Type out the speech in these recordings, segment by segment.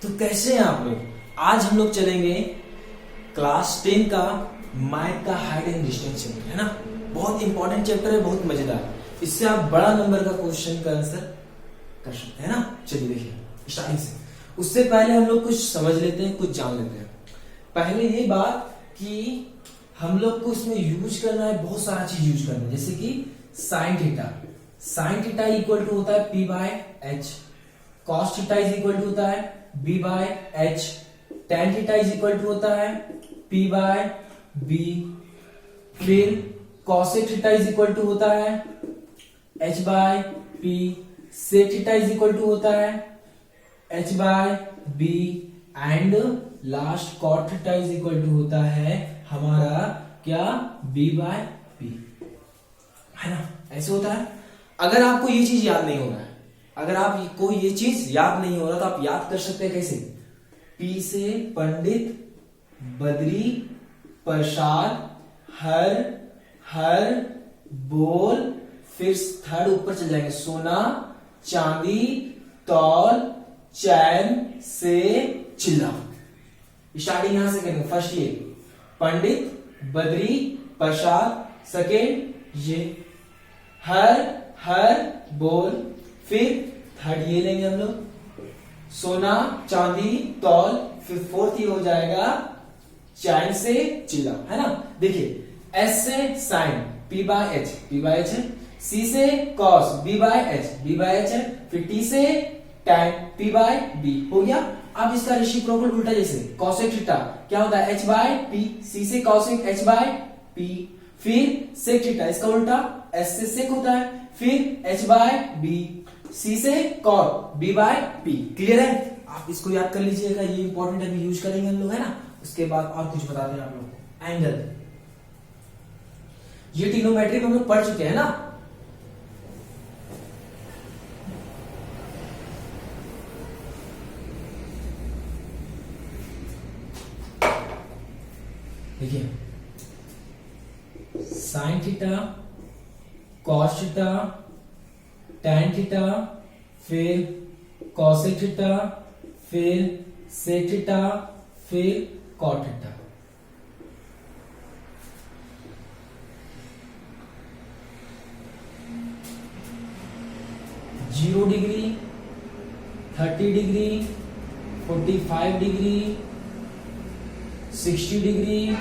तो कैसे हैं आप लोग? आज हम लोग चलेंगे क्लास 10 का मैथ का हाइट एंड डिस्टेंस चैप्टर, है ना। बहुत इंपॉर्टेंट चैप्टर है, बहुत मजेदार। इससे आप बड़ा नंबर का क्वेश्चन का आंसर कर सकते हैं ना। चलिए देखिए स्टार्टिंग से। उससे पहले हम लोग कुछ समझ लेते हैं, कुछ जान लेते हैं। पहले ये बात कि हम लोग को इसमें यूज करना है, बहुत सारा चीज यूज करना है, जैसे कि sine theta. Sine theta equal to होता है P by H. Cos theta is equal to होता है B by H. Tan theta is equal to होता है पी बाय बी। फिर cosec theta is equal to होता है H by P. Sec theta is equal to होता है H by B. And last cot theta is equal to होता है हमारा क्या, बी बाय पी, है ना। ऐसे होता है। अगर आपको ये चीज याद नहीं हो रहा है, अगर आपको ये चीज याद नहीं हो रहा तो आप याद कर सकते हैं कैसे। पी से पंडित, बद्री, प्रसाद, हर, बोल, फिर थर्ड ऊपर चल जाएंगे, सोना, चांदी, तौल, चैन से चिल्ला। स्टार्टिंग यहां से करेंगे। फर्स्ट ये पंडित, बद्री, प्रसाद। सेकेंड ये हर, बोल। फिर थर्ड ये लेंगे हम लोग, सोना, चांदी, तौल। फिर फोर्थ ये हो जाएगा चैन से चिल्ला, है ना। देखिए एस से sine, P by H, P by H है। सी से cos, B by H, B by H है। फिर टी से टैन, पी बाय बी हो गया। अब इसका रेसिप्रोकल उल्टा, जैसे कॉसेक थीटा क्या होता है एच बाय पी। सी से कॉसेक एच बाय पी। फिर सेक थीटा इसका उल्टा, एस से सेक होता है। फिर एच बाय बी। सी से cot, B by P. Clear है? आप इसको याद कर लीजिएगा, ये इंपॉर्टेंट अभी यूज करेंगे हम लोग, है ना। उसके बाद और कुछ बताते हैं आप लोग को। एंगल, ये ट्रिग्नोमेट्री हम लोग पढ़ चुके हैं ना। देखिए sine theta, cos theta, tan theta, फिर कॉसेक थीटा, फिर सेक थीटा, फिर cot theta. Zero degree, 30 degree, 45 degree, 60 degree,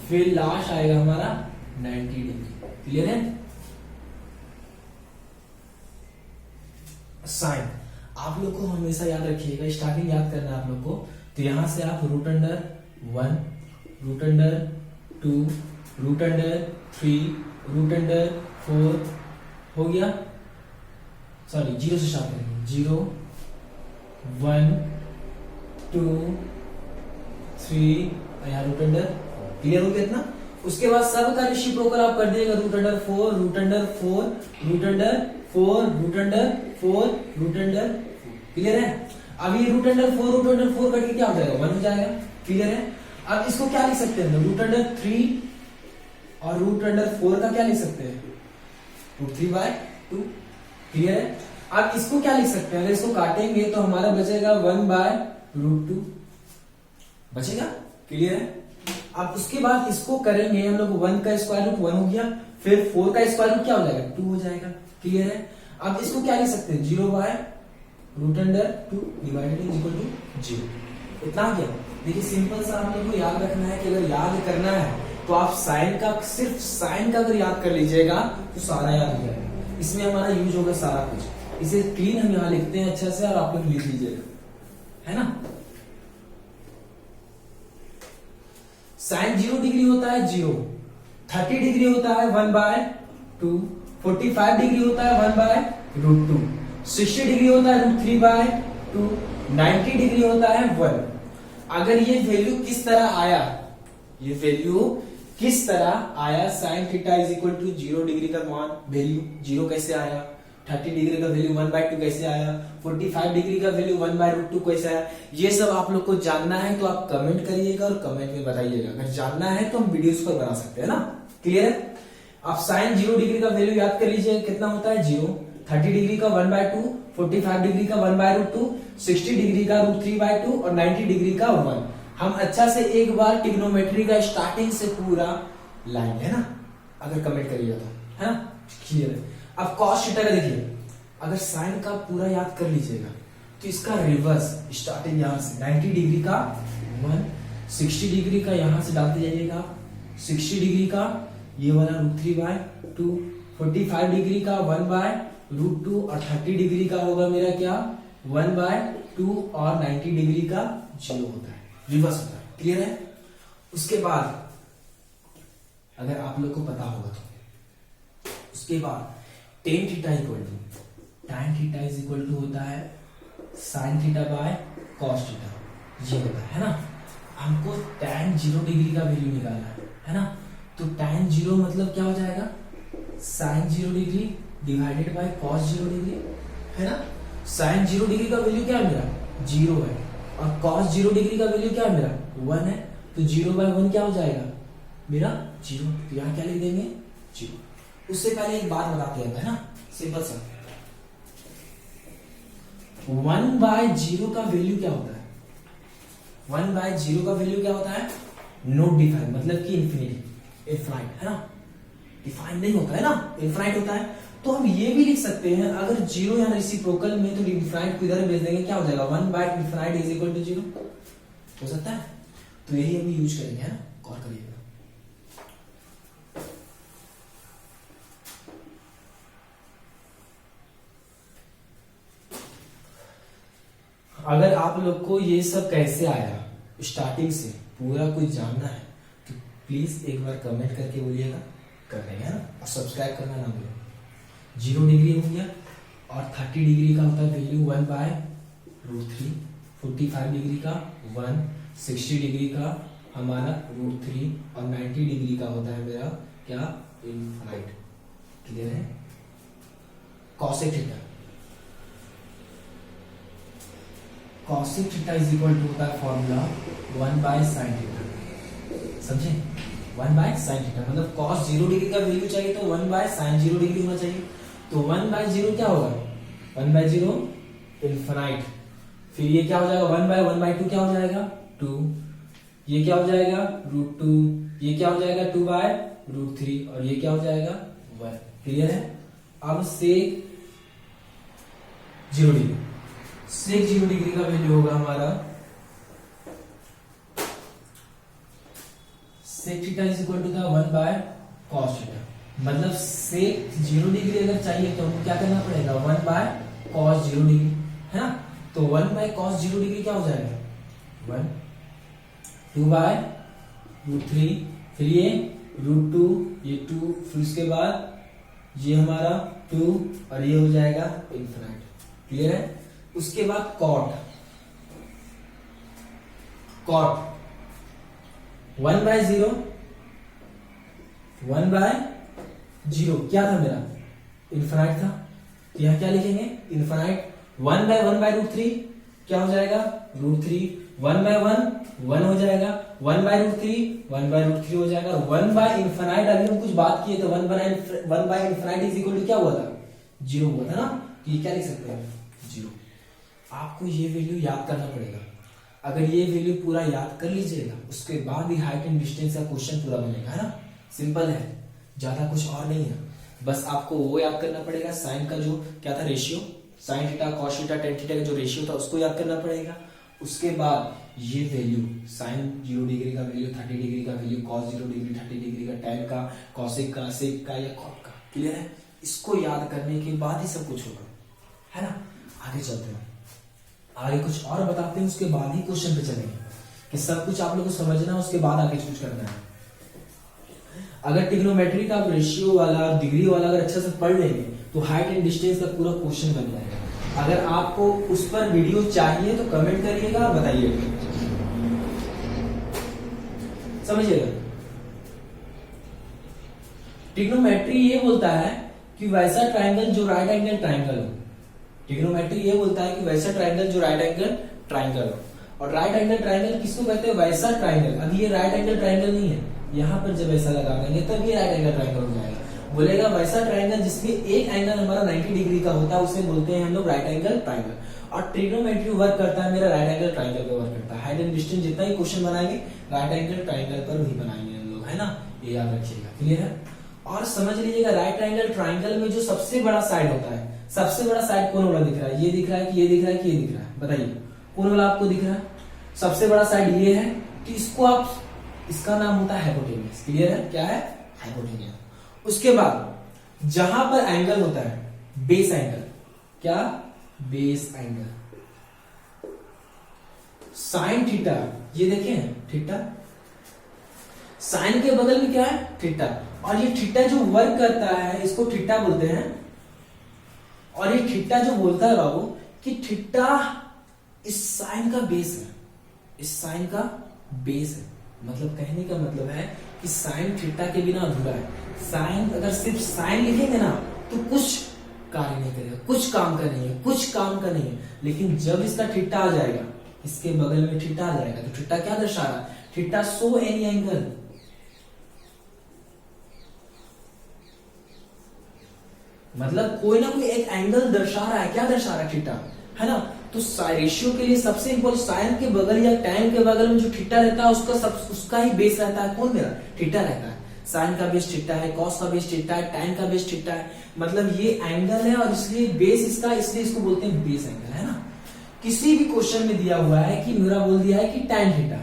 फिर लास्ट आएगा हमारा 90 डिग्री। क्लियर है? साइन आप लोग को हमेशा याद रखिएगा, स्टार्टिंग याद करना है आप लोग को। तो यहां से आप root under 1, root under 2, root under 3, root under 4 हो गया। सॉरी, जीरो से स्टार्ट करेंगे। 0, 1, 2, 3 यहाँ रूट अंडर। क्लियर हो गया इतना? उसके बाद सब का रेसिप्रोकल आप कर दिएगा। Root under 4, root under 4, root under 4, root under 4, root under 4। Clear है? अब ये रूट अंडर 4, रूट अंडर 4 करके क्या हो जाएगा, 1 हो जाएगा। क्लियर है? अब इसको क्या लिख सकते हैं, रूट अंडर 3 और रूट अंडर 4 का क्या लिख सकते हैं, रूट 3 बाय 2। क्लियर है? अब इसको क्या लिख सकते हैं, अगर इसको काटेंगे तो हमारा बचेगा 1 बाय रूट 2 बचेगा। क्लियर है? अब उसके बाद इसको करेंगे हम लोग, 1 का स्क्वायर रूट 1 हो गया। फिर 4 का स्क्वायर रूट क्या हो जाएगा, 2 हो जाएगा। क्लियर है? अब इसको क्या लिख सकते हैं, 0 by root under 2 divided equal to 0। इतना क्या? देखिए सिंपल सा आप लोग को याद रखना है कि अगर याद करना है तो आप साइन का, सिर्फ साइन का अगर याद कर लीजिएगा तो सारा याद हो जाएगा। इसमें हमारा यूज होगा सारा कुछ। इसे क्लीन हम यहाँ लिखते हैं अच्छे से और आप लोग लिख लीजिएगा, है ना। साइन 0 डिग्री होता है 0, 30 डिग्री होता है 1 बाय 2, 45 डिग्री होता है 1 बाय रूट 2, 60 डिग्री होता है रूट 3 बाय 2, 90 डिग्री होता है 1। अगर ये वैल्यू किस तरह आया, ये वैल्यू किस तरह आया, sine theta is equal to 0 degree का मान वैल्यू 0 कैसे आया, 30 डिग्री का वैल्यू 1 बाय 2 कैसे आया, 45 डिग्री का वैल्यू 1 बाय रूट 2 कैसे आया, ये सब आप लोग को जानना है तो आप कमेंट करिएगा और कमेंट में बताइएगा। अगर जानना है तो हम वीडियोस पर बना सकते हैं ना। क्लियर है? आप साइन 0 डिग्री का वैल्यू याद कर लीजिए, कितना होता है 0, 30 डिग्री का 1/2, 45 डिग्री का 1/√2, 60 डिग्री का √3/2 और 90 डिग्री का 1। हम अच्छा से एक बार ट्रिग्नोमेट्री का स्टार्टिंग से पूरा लाइन है ना, अगर कमेंट करिएगा तो, है ना, क्लियर है। अब कॉस थीटा का देखिए, अगर साइन का पूरा याद कर लीजिएगा तो इसका रिवर्स स्टार्टिंग यहां से 90 डिग्री का 1, 60 डिग्री का यहां से डालते जाइएगा, 60 डिग्री का ये वाला √3/2, 45 डिग्री का 1/√2 और 30 डिग्री का होगा मेरा क्या 1/2 और 90 डिग्री का 0 होता है, रिवर्स होता है, क्लियर है। उसके बाद अगर आप लोग को पता होगा तो उसके बाद tan theta equal to tan theta is equal to होता है sin theta by cos theta, ये होता है ना। हमको tan 0 डिग्री का वैल्यू निकालना है ना, तो tan 0 मतलब क्या हो जाएगा sin 0 degree divided by cos 0 degree, है ना। sin 0 डिग्री का वैल्यू क्या है मेरा 0 है और cos 0 डिग्री का वैल्यू क्या है मेरा 1 है, तो 0/1 क्या हो जाएगा मेरा 0, तो यहाँ क्या लिख देंगे 0। उससे पहले एक बात बताते हैं, है ना, सिंपल सा 1/0 का वैल्यू क्या होता है, 1/0 का वैल्यू क्या होता है नॉट डिफाइंड, मतलब कि इंफिनिटी, इनफाइनाइट, है ना, डिफाइन नहीं होता है ना, इनफाइनाइट होता है। तो हम ये भी लिख सकते हैं अगर 0 या रेसिप्रोकल में तो इनफाइनाइट को इधर भेज देंगे, क्या हो जाएगा 1/∞ इज इक्वल टू 0 हो सकता है। तो यही हम यूज करेंगे, है ना, कॉल करिएगा। अगर आप लोग को ये सब कैसे आया स्टार्टिंग से पूरा कुछ जानना है तो प्लीज एक बार कमेंट करके बोलिएगा, कर देंगे, है ना, और सब्सक्राइब करना ना भूलें। 0 डिग्री हो गया और 30 डिग्री का होता है वैल्यू 1/√3, 45 डिग्री का 1, 60 डिग्री का हमारा √3 और 90 डिग्री का होता है मेरा क्या इनफाइनाइट, क्लियर है। Cosec theta, cosec theta is equal to होता है फॉर्मूला 1/sin थीटा, समझे, 1/sin थीटा मतलब cos 0 डिग्री का वैल्यू चाहिए तो 1/sin 0 डिग्री होना चाहिए, तो 1/0 क्या होगा 1/0 इनफाइनाइट, फिर ये क्या हो जाएगा 1/1/2 क्या हो जाएगा 2, ये क्या हो जाएगा √2, ये क्या हो जाएगा 2/√3 और ये क्या हो जाएगा 1, क्लियर है। अब सेक 0 डिग्री, सेक 0 डिग्री का वैल्यू होगा हमारा sec theta is equal to था 1/cos थीटा, मतलब सेक 0 डिग्री अगर चाहिए तो हमको क्या करना पड़ेगा 1/cos 0 डिग्री, है ना। तो 1/cos 0 डिग्री क्या हो जाएगा 1, 2/√3, फिर ये √2, ये 2, फिर उसके बाद ये हमारा 2 और ये हो जाएगा इनफिनाइट, क्लियर है। उसके बाद cot 1/0 क्या था मेरा इनफाइनाइट था, तो यहां क्या लिखेंगे इनफाइनाइट। 1/1/√3 क्या हो जाएगा √3, 1/1 1 हो जाएगा, 1/√3 1/√3 हो जाएगा, 1/∞ अभी हम कुछ बात किए तो 1/∞ इज इक्वल टू क्या हुआ था 0 हुआ था ना, तो ये क्या लिख सकते हैं 0। आपको ये वैल्यू याद करना पड़ेगा, अगर ये वैल्यू पूरा याद कर लीजिएगा उसके बाद ही हाइट एंड डिस्टेंस का क्वेश्चन पूरा बनेगा, है ना, सिंपल है, ज्यादा कुछ और नहीं है। बस आपको वो याद करना पड़ेगा साइन का जो क्या था ratio, sign theta cos theta tan theta का जो रेशियो था उसको याद करना पड़ेगा। उसके बाद ये वैल्यू साइन 0 डिग्री का वैल्यू, 30 डिग्री का वैल्यू, कॉस 0 डिग्री, 30 डिग्री का, टैन का, कॉसेक का, सेक का या कॉट का, क्लियर है। इसको याद करने के बाद ही सब कुछ होगा, है ना। आगे चलते हैं, आगे कुछ और बताते हैं, उसके बाद ही क्वेश्चन पे चलेंगे कि सब कुछ आप लोगों को समझना है, उसके बाद आगे कुछ करना है। अगर ट्रिग्नोमेट्री का रेशियो वाला डिग्री वाला अगर अच्छा से पढ़ लेंगे तो हाइट एंड डिस्टेंस का पूरा क्वेश्चन बन जाएगा। अगर आपको उस पर वीडियो चाहिए तो कमेंट करिएगा और बताइएगा, समझिएगा। ट्रिग्नोमेट्री ये बोलता है कि वैसा ट्रायंगल जो राइट एंगल ट्रायंगल हो, ट्रिग्नोमेट्री ये बोलता है कि वैसा ट्रायंगल जो राइट एंगल ट्रायंगल हो, और राइट एंगल ट्रायंगल किसको कहते हैं वैसा ट्रायंगल। अभी ये राइट एंगल ट्रायंगल नहीं है, यहां पर जब ऐसा लगा देंगे तब ये राइट एंगल ट्रायंगल हो जाएगा। बोलेगा वैसा ट्राइंगल जिसमें एक एंगल हमारा 90 डिग्री का होता है उसे बोलते हैं हम लोग राइट एंगल ट्राइंगल। और ट्रिग्नोमेट्री वर्क करता है मेरा राइट एंगल ट्राइंगल पे वर्क करता है। हाइट एंड डिस्टेंस जितना ही क्वेश्चन बनाएंगे राइट एंगल ट्राइंगल पर भी बनाएंगे हम लोग, है ना, ये याद रखिएगा। क्लियर है? और समझ लीजिएगा राइट एंगल ट्राइंगल में जो सबसे बड़ा साइड होता है, सबसे बड़ा साइड कौन वाला दिख रहा है? ये दिख रहा है कि ये दिख रहा है कि ये दिख रहा है? बताइए कौन वाला आपको दिख रहा है? सबसे बड़ा साइड ये है, तो इसको आप, इसका नाम होता है हाइपोटेनियस। क्लियर है? क्या है? हाइपोटेनियस। उसके बाद जहां पर एंगल होता है बेस एंगल, क्या? बेस एंगल, साइन थीटा, ये देखें थीटा, साइन के बगल में क्या है? थीटा। और ये थीटा जो वर्क करता है इसको थीटा बोलते हैं। और ये थीटा जो बोलता है बाबू कि थीटा इस साइन का बेस है, इस साइन का बेस है। मतलब कहने का मतलब है कि साइन थीटा के बिना अधूरा है। साइन, अगर सिर्फ साइन लिखेंगे ना तो कुछ कार्य नहीं करेगा, कुछ काम का नहीं है, कुछ काम का नहीं है। लेकिन जब इसका थीटा आ जाएगा, इसके बगल में थीटा आ जाएगा, तो थीटा क्या दर्शा रहा है? Theta show any angle. मतलब कोई ना कोई एक एंगल दर्शा रहा है। क्या दर्शा रहा है? थीटा, है ना। तो रेशियो के लिए सबसे इंपॉर्टेंट साइन के बगल या टैन के बगल में जो थीटा रहता है उसका ही बेस रहता है। कौन? मेरा थीटा रहता है। साइन का बेस थीटा है, कॉस का बेस थीटा है, टैन का बेस थीटा है। मतलब ये एंगल है और इसलिए बेस इसका, इसलिए इसको बोलते हैं बेस एंगल, है ना। किसी भी क्वेश्चन में दिया हुआ है कि मेरा बोल दिया है कि टैन थीटा,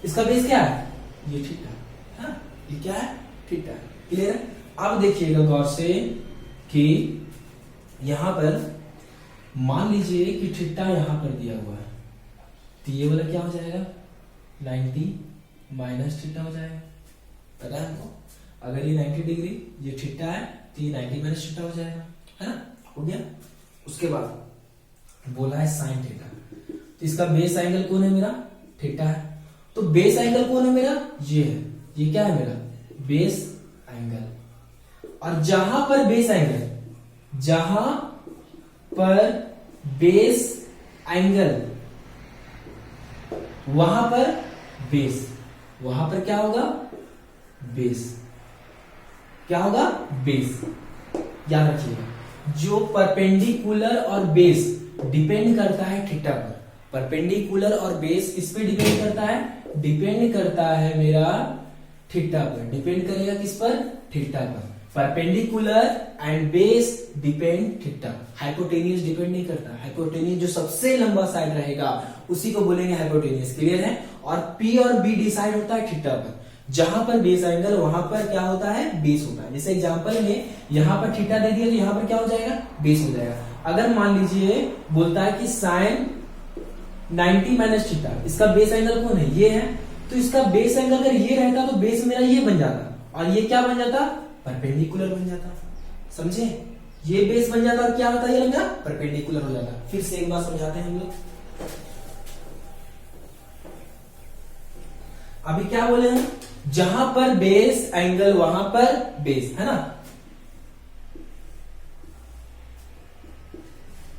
इसका बेस क्या है? ये थीटा, हाँ, ये क्या है? थीटा। क्लियर है? अब देखिएगा गौर से कि यहां पर मान लीजिए कि थीटा यहां पर दिया हुआ है, तो ये वाला क्या हो जाएगा? 90 माइनस थीटा हो जाएगा। पता है हमको? अगर ये 90 डिग्री, ये थीटा है, तो ये 90 माइनस थीटा हो जाएगा, है ना। हो गया। उसके बाद बोला है साइन थीटा, तो इसका बेस एंगल कौन है? मेरा थीटा है। तो बेस एंगल कौन है मेरा? ये है। ये क्या है मेरा? Base angle. और जहां पर बेस एंगल, जहां पर बेस एंगल, वहां पर बेस, वहां पर क्या होगा? बेस। क्या होगा? बेस। याद रखिएगा, जो परपेंडिकुलर और बेस डिपेंड करता है थीटा पर। परपेंडिकुलर और बेस किस पे डिपेंड करता है? डिपेंड करता है मेरा थीटा पर। डिपेंड करेगा किस पर? थीटा पर। Perpendicular and base depend theta. Hypotenuse depend नहीं करता। हाइपोटेनियस जो सबसे लंबा साइड रहेगा उसी को बोलेंगे हाइपोटेनियस। क्लियर है? और पी और बी डिसाइड होता है थीटा पर। जहां पर बेस एंगल, वहां पर क्या होता है? बेस होता है। जैसे एग्जांपल में यहां पर थीटा दे दिया तो यहां पर क्या हो जाएगा? बेस हो जाएगा। अगर मान लीजिए बोलता है कि साइन 90 माइनस थीटा, इसका बेस एंगल कौन है? ये है। तो इसका बेस एंगल अगर ये रहता तो बेस मेरा ये बन जाता और ये क्या बन जाता? परपेंडिकुलर बन जाता। समझे? ये बेस बन जाता और क्या होता है? ये लंबा परपेंडिकुलर हो जाता। फिर से एक बार समझाते हैं हम लोग। अभी क्या बोले हम? जहां पर बेस एंगल वहां पर बेस, है ना।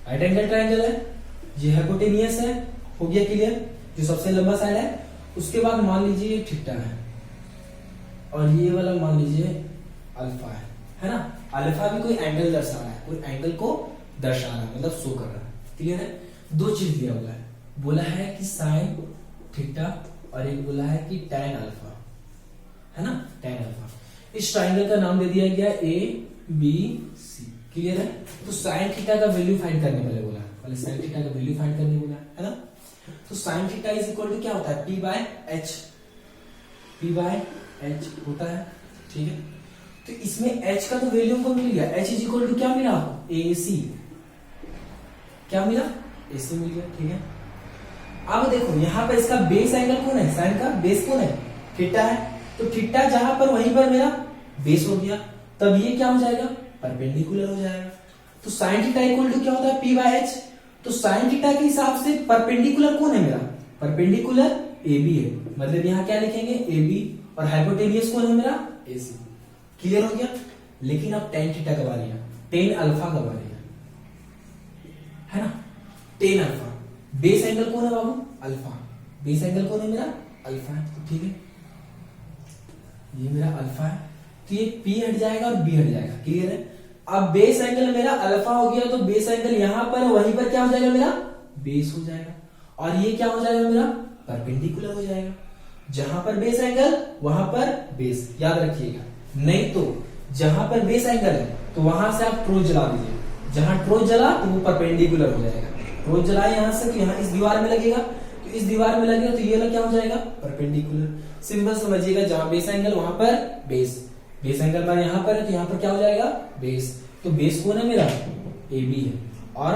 राइट एंगल ट्रायंगल है, ये हाइपोटेनियस है। हो गया क्लियर? जो सबसे लंबा साइड है। उसके बाद मान लीजिए ये थीटा है और ये वाला मान लीजिए अल्फा है ना। अल्फा भी कोई एंगल दर्शा रहा है, कोई एंगल को दर्शा रहा है, मतलब शो कर रहा है। क्लियर है? दो चीज दिया हुआ है, बोला है कि साइन थीटा और एक बोला है कि टैन अल्फा, है ना, टैन अल्फा। इस ट्राइंगल का नाम दे दिया गया ए बी सी। क्लियर है? तो साइन थीटा का वैल्यू फाइंड करने वाले बोला है, पहले साइन थीटा का वैल्यू फाइंड करने बोला है ना। तो sine theta is equal to क्या होता है? P by H. P by H होता है। ठीक है? तो इसमें h का तो वैल्यू को मिल गया। h इज इक्वल टू क्या मिला आपको? ए सी। क्या मिला? ए सी मिल गया। ठीक है? अब देखो यहां पर इसका बेस एंगल कौन है? साइन का बेस कौन है? थीटा है। तो थीटा जहां पर वहीं पर मेरा बेस हो गया, तब ये क्या हो जाएगा? परपेंडिकुलर हो जाएगा। तो साइन थीटा इक्वल टू क्या होता है? P by H. तो साइन थीटा के हिसाब से परपेंडिकुलर कौन है मेरा? परपेंडिकुलर ए बी है। मतलब यहां क्या लिखेंगे? A B. और हाइपोटेनियस कौन है मेरा? ए सी। क्लियर हो गया? लेकिन अब टेन थीटा का बारी है, टेन अल्फा का बारी है ना। Tan alpha. बेस एंगल कौन है बाबू? अल्फा। बेस एंगल कौन है मेरा? अल्फा है। तो ठीक है, ये मेरा अल्फा है तो ये P हट जाएगा और B हट जाएगा। क्लियर है? अब बेस एंगल मेरा अल्फा हो गया, तो बेस एंगल यहां पर वहीं पर क्या हो जाएगा मेरा, बेस हो जाएगा, और ये क्या हो जाएगा मेरा, परपेंडिकुलर हो जाएगा। जहां पर बेस एंगल वहां पर बेस, याद रखिएगा। नहीं तो जहां पर बेस एंगल है तो वहां से आप ट्रोज जला दीजिए, जहां ट्रोज जला तो वो परपेंडिकुलर हो जाएगा। ट्रोज जलाए यहां से तो यहाँ इस दीवार में लगेगा, तो इस दीवार में लगेगा तो ये वाला क्या हो जाएगा, परपेंडिकुलर। सिंपल समझिएगा, जहां बेस एंगल वहां पर बेस, बेस एंगल पर यहाँ पर है तो यहाँ पर क्या हो जाएगा, बेस। तो बेस कौन है मेरा, AB है, और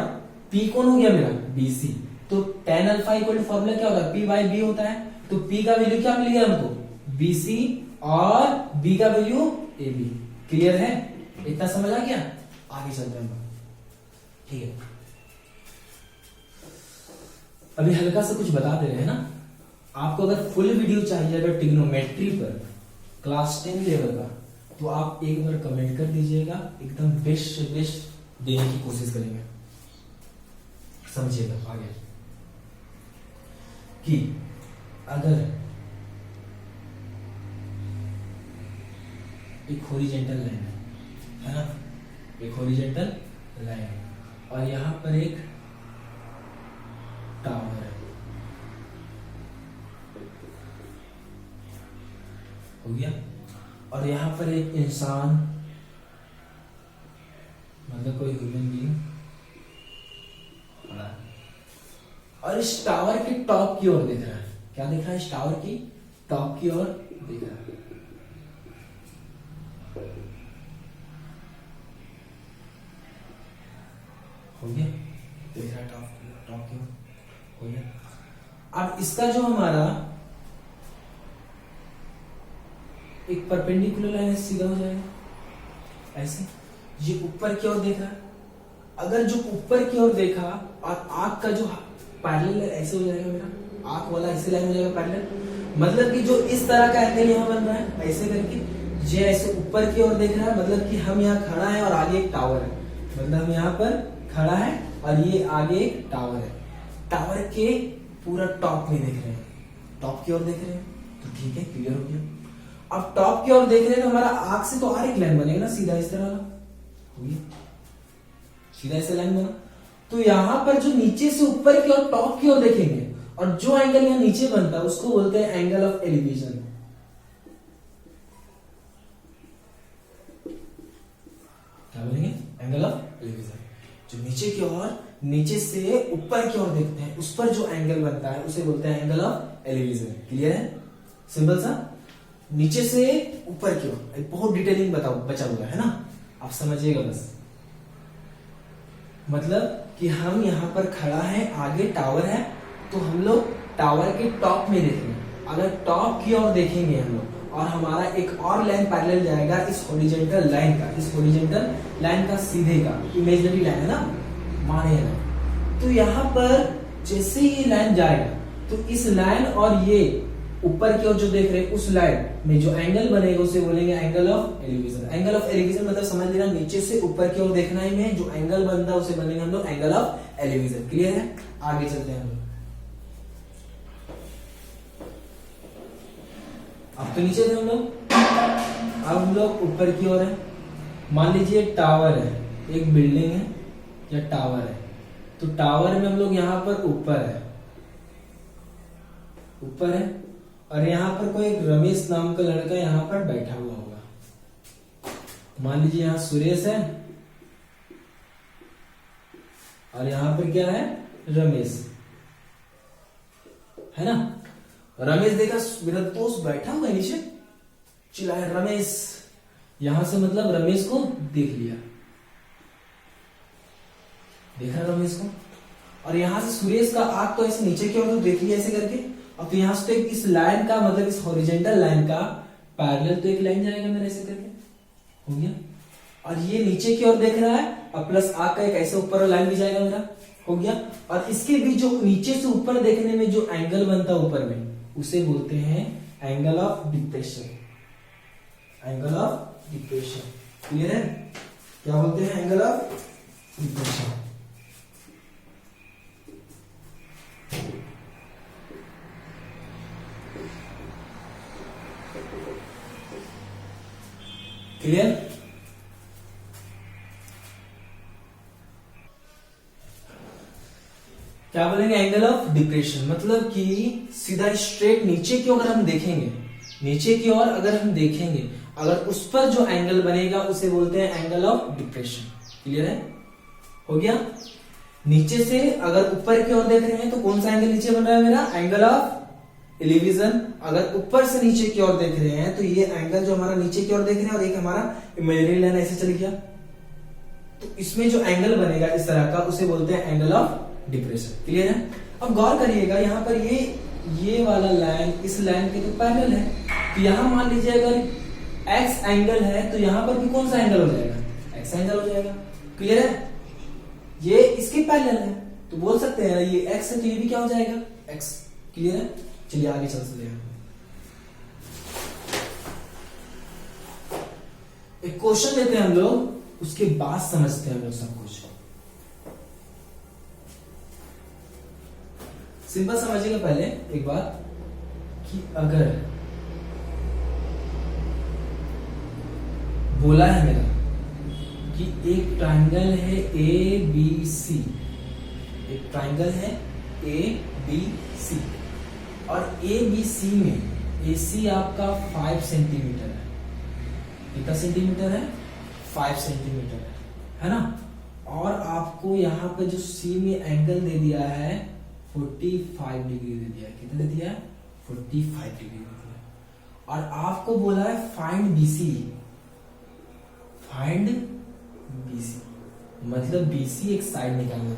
P कौन हो गया मेरा, BC। तो tan alpha equal to formula क्या होता है, P/B होता है। तो P का वैल्यू क्या मिल गया हमको, BC, और B का वैल्यू AB। क्लियर है? इतना समझ आ गया? आगे चलते हैं। ठीक है, अभी हल्का सा कुछ बता दे रहे हैं ना। आपको अगर फुल वीडियो चाहिए अगर ट्रिग्नोमेट्री पर क्लास 10 लेवल का, तो आप एक बार कमेंट कर दीजिएगा, एकदम बेस्ट से बेस्ट देने की कोशिश करेंगे। समझिएगा आगे कि अगर एक हॉरिजॉन्टल लाइन है ना, एक हॉरिजॉन्टल लाइन, और यहां पर एक टावर है, हो गया, और यहां पर एक इंसान, मतलब कोई ह्यूमन बीइंग खड़ा है, और इस टावर के टॉप की ओर देख रहा है। क्या देख रहा है, इस टावर की टॉप की ओर देख रहा है। हो गया, देख रहा है टॉप की ओर, हो गया। अब इसका जो हमारा एक परपेंडिकुलर लाइन सीधा हो जाएगा ऐसे, ये ऊपर की ओर देख रहा है। अगर जो ऊपर की ओर देखा और आंख का जो पैरेलल है ऐसे हो जाएगा मेरा, आंख वाला ऐसे लाइन हो जाएगा पैरेलल। मतलब कि जो इस तरह का एंगल यहाँ बन रहा है ऐसे करके, ये ऐसे ऊपर की ओर देख रहा है, मतलब कि हम यहाँ खड़ा है और आगे एक टावर है, मतलब हम यहाँ पर खड़ा है और ये आगे एक टावर है। टावर के पूरा टॉप में देख रहे हैं, टॉप की ओर देख रहे हैं, तो ठीक है, क्लियर हो गया। अब टॉप की ओर देख रहे हैं तो हमारा आंख से तो और एक लाइन बनेगा ना, सीधा इस तरह वाला, सीधा ऐसे लाइन बना। तो यहां पर जो नीचे से ऊपर की ओर टॉप की ओर देखेंगे, और जो एंगल यहां नीचे बनता है उसको बोलते हैं एंगल ऑफ एलिवेशन। क्या बोलेंगे, एंगल ऑफ एलिवेशन। जो नीचे की ओर, नीचे से ऊपर की ओर देखते हैं, उस पर जो एंगल बनता है उसे बोलते हैं एंगल ऑफ एलिवेशन। क्लियर है? सिंपल सा, नीचे से ऊपर की ओर, बहुत डिटेलिंग बचा हुआ है ना, आप समझिएगा बस। मतलब कि हम यहाँ पर खड़ा है, आगे टावर है, तो हम लोग टावर के टॉप में देखेंगे। अगर टॉप की ओर देखेंगे हम लोग, और हमारा एक और लाइन पैरेलल जाएगा इस हॉरिजॉन्टल लाइन का, इस हॉरिजॉन्टल लाइन का सीधे का, इमेजिनरी लाइन है ना, माने लाइन। तो यहाँ पर जैसे ये लाइन जाएगा, तो इस लाइन और ये ऊपर की ओर जो देख रहे हैं उस लाइन में जो एंगल बनेगा उसे बोलेंगे angle of elevation. Angle of elevation मतलब समझ लेना, नीचे से ऊपर की ओर देखना ही में जो एंगल बनता है उसे बोलेंगे हम लोग एंगल ऑफ एलिवेशन। क्लियर है? आगे चलते हैं हम लोग। अब तो नीचे थे हम लोग, अब हम लोग ऊपर की ओर है। मान लीजिए टावर है, एक बिल्डिंग है या टावर है, तो टावर में हम लोग यहाँ पर ऊपर है, ऊपर है, और यहाँ पर कोई एक रमेश नाम का लड़का यहाँ पर बैठा हुआ होगा। मान लीजिए यहाँ सुरेश है और यहाँ पर क्या है, रमेश है ना। रमेश देखा मेरा दोस्त बैठा हुआ है नीचे, चिल्लाया रमेश, यहां से मतलब रमेश को देख लिया, देखा रमेश को, और यहां से सुरेश का आंख तो ऐसे नीचे की ओर तो देख लिया ऐसे करके। अब तो यहां से तो इस लाइन का मतलब इस हॉरिजॉन्टल लाइन का पैरेलल तो एक लाइन जाएगा मेरा ऐसे करके, हो गया। और ये नीचे की ओर देख रहा है और प्लस आंख का एक ऐसे ऊपर लाइन भी जाएगा मेरा, हो गया। और इसके बीच जो नीचे से ऊपर देखने में जो एंगल बनता है ऊपर में उसे बोलते हैं angle of depression, angle of depression. Clear है? क्या बोलते हैं, एंगल ऑफ डिप्रेशन। क्लियर? क्या बोलेंगे? एंगल ऑफ डिप्रेशन, मतलब कि सीधा स्ट्रेट नीचे की ओर अगर हम देखेंगे, नीचे की ओर अगर हम देखेंगे, अगर उस पर जो एंगल बनेगा उसे बोलते हैं एंगल ऑफ डिप्रेशन। क्लियर है? हो गया? नीचे से अगर ऊपर की ओर देख रहे हैं तो कौन सा एंगल नीचे बन रहा है मेरा? Angle of elevation. अगर ऊपर से नीचे की ओर देख रहे हैं तो ये एंगल जो हमारा नीचे की ओर देख रहे हैं और एक हमारा इमेजिनरी लाइन ऐसे चल गया, तो इसमें जो एंगल बनेगा इस तरह का उसे बोलते हैं एंगल ऑफ डिप्रेशन। क्लियर है? अब गौर करिएगा, यहाँ पर ये वाला लाइन इस लाइन के तो पैरेलल है, तो यहां मान लीजिए अगर एक्स एंगल है तो यहां पर भी कौन सा एंगल हो जाएगा? एक्स एंगल हो जाएगा। क्लियर है? ये इसके पैरेलल है तो बोल सकते हैं ये एक्स है तो ये भी क्या हो जाएगा? एक्स। क्लियर है? चलिए आगे चलते हैं। एक क्वेश्चन लेते हैं हम लोग, उसके बाद समझते हैं हम लोग सब कुछ। सिंपल समझिएगा पहले एक बात कि अगर बोला है मेरा कि एक ट्राइंगल है ए बी सी, एक ट्राइंगल है ए बी सी और ए बी सी में ए सी आपका 5 सेंटीमीटर है। कितना सेंटीमीटर है? 5 सेंटीमीटर है ना? और आपको यहाँ पे जो सी में एंगल दे दिया है 45 डिग्री दे दिया है। कितना दे दिया है? 45 डिग्री दे दिया है। और आपको बोला है फाइंड बीसी, फाइंड बीसी मतलब बीसी एक साइड निकालना है।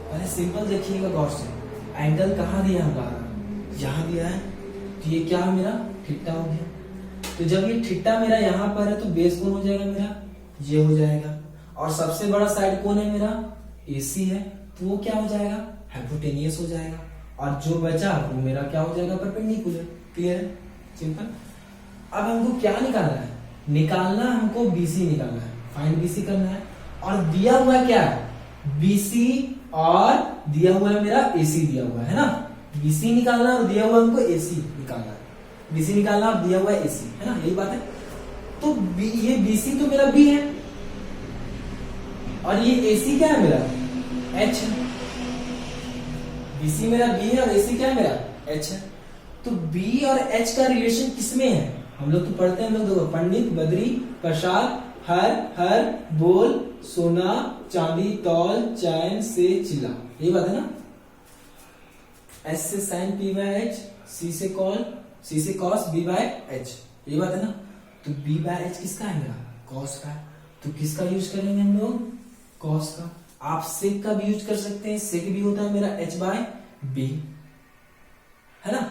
पहले सिंपल देखिएगा गौर से, एंगल कहाँ दिया हमारा? यहां दिया है, तो ये क्या है मेरा? थीटा हो गया। तो जब ये थीटा मेरा यहाँ पर है तो बेस कौन हो जाएगा मेरा? ये हो जाएगा। और सबसे बड़ा साइड कौन है मेरा? एसी है, तो वो क्या हो जाएगा? हाइपोटेनियस हो जाएगा। और जो बचा वो मेरा क्या हो जाएगा? परपेंडिकुलर। क्लियर है? सिंपल। अब हमको क्या निकालना है? निकालना हमको बीसी निकालना है, फाइंड बीसी करना है। और दिया हुआ क्या है? बीसी और दिया हुआ है मेरा एसी दिया हुआ है ना? बीसी निकालना और दिया हुआ हमको एसी निकालना है। बीसी निकालना और दिया हुआ एसी है ना, यही बात है। तो ये बीसी तो मेरा बी है और ये एसी क्या है मेरा? एच है। बीसी मेरा बी है और एसी क्या है मेरा? एच है। तो बी और एच का रिलेशन किसमें है? हम लोग तो पढ़ते हैं, हम लोग देखो, पंडित, बद्री, प्रसाद, हर बोल, सोना, चांदी, तौल, चैन से चिल्ला, यही बात है ना? एस से साइन पी बाय एच, सी से कॉस बी बाय एच, यही बात है ना? तो बी बाय एच किसका है मेरा? कॉस का है। तो किसका यूज करेंगे हम लोग? कॉस का। आप सेक का भी यूज कर सकते हैं, सेक भी होता है मेरा एच बाय बी, है ना?